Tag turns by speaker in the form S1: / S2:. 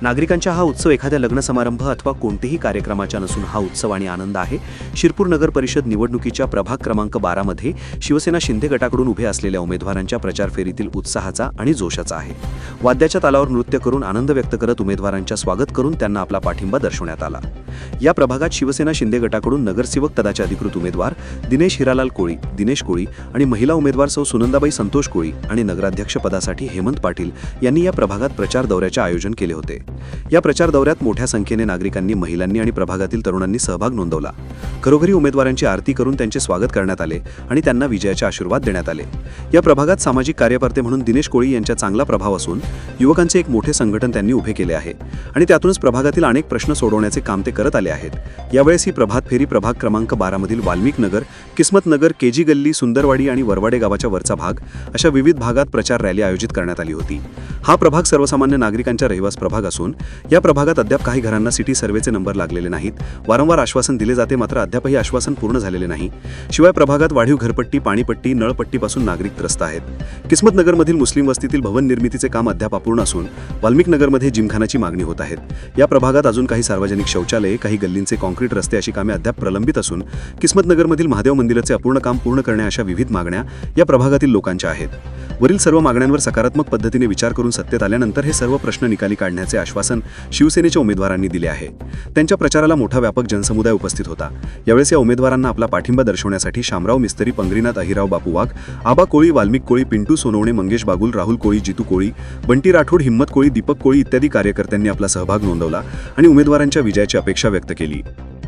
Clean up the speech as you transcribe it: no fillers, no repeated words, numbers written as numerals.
S1: नागरिकांच्या हा उत्सव एखाद्या लग्न समारंभ अथवा कोणतेही कार्यक्रमाच्या नसून हा उत्सव आणि आनंद आहे. शिरपूर नगर परिषद निवडणुकीच्या प्रभाग क्रमांक 12 मध्ये शिवसेना शिंदे गटाकडून उभे असलेल्या उमेदवारांच्या प्रचार फेरीतील उत्साहाचा आणि जोशाचा आहे. वाद्याच्या तालावर नृत्य करून आनंद व्यक्त करत उमेदवारांच्या स्वागत करून त्यांना आपला पाठिंबा दर्शवण्यात आला. या प्रभागात शिवसेना शिंदे गटाकडून नगरसेवक पदाचे अधिकृत उमेदवार दिनेश हिरालाल कोळी, दिनेश कोळी आणि महिला उमेदवार सौ सुनंदाबाई संतोष कोळी आणि नगराध्यक्ष पदासाठी हेमंत पाटील यांनी या प्रभागात प्रचार दौऱ्याचे आयोजन केले होते. या प्रचार दौऱ्यात मोठ्या संख्येने नागरिकांनी, महिलांनी आणि प्रभागातील तरुणांनी सहभाग नोंदवला. घरोघरी उमेदवारांची आरती करून त्यांचे स्वागत करण्यात आले आणि त्यांना विजयाचे आशीर्वाद देण्यात आले. या प्रभागात सामाजिक कार्यकर्ते म्हणून दिनेश कोळी यांचा चांगला प्रभाव असून युवकांचे एक मोठे संघटन त्यांनी उभे केले आहे आणि त्यातूनच प्रभागातील अनेक प्रश्न सोडवण्याचे काम ते करत आले आहेत. यावेळेस ही प्रभात फेरी प्रभाग क्रमांक 12 मधील वाल्मिक नगर, किस्मत नगर, केजी गल्ली, सुंदरवाडी आणि वरवाडे गावाच्या वरचा भाग अशा विविध भागात प्रचार रॅली आयोजित करण्यात आली होती. हा प्रभाग सर्वसामान्य नागरिकांचा रहिवास प्रभाग असून या प्रभागात अद्याप काही घरांना सिटी सर्वेचे नंबर लागलेले नाहीत. वारंवार आश्वासन दिले जाते, मात्र अद्यापही आश्वासन पूर्ण झालेले नाही. शिवाय प्रभागात वाढीव घरपट्टी, पाणीपट्टी, नळपट्टीपासून नागरिक त्रस्त आहेत. किस्मत नगरमधील मुस्लिम वस्तीतील भवन निर्मितीचे काम अद्याप अपूर्ण असून वाल्मिक नगरमध्ये जिमखानाची मागणी होत आहेत. या प्रभागात अजून काही सार्वजनिक शौचालये, काही गल्लींचे कॉन्क्रीट रस्ते अशी कामे अद्याप प्रलंबित असून किस्मत नगरमधील महादेव मंदिराचे अपूर्ण काम पूर्ण करणे अशा विविध मागण्या या प्रभागातील लोकांच्या आहेत. वरील सर्व मागण्यांवर सकारात्मक पद्धतीने विचार करून सत्तेत आल्यानंतर हे सर्व प्रश्न निकाली काढण्याचे आश्वासन शिवसेनेच्या उमेदवारांनी दिले आहे. त्यांच्या प्रचाराला मोठा व्यापक जनसमुदाय उपस्थित होता. यावेळेस या उमेदवारांना आपला पाठिंबा दर्शवण्यासाठी शामराव मिस्त्री, पंगरीनाथ अहिराव, बापू वाघ, आबा कोळी, वाल्मिक कोळी, पिंटू सोनवणे, मंगेश बागुल, राहुल कोळी, जितू कोळी, बंटी राठोड, हिम्मत कोळी, दीपक कोळी इत्यादी कार्यकर्त्यांनी आपला सहभाग नोंदवला आणि उमेदवारांच्या विजयाची अपेक्षा व्यक्त केली.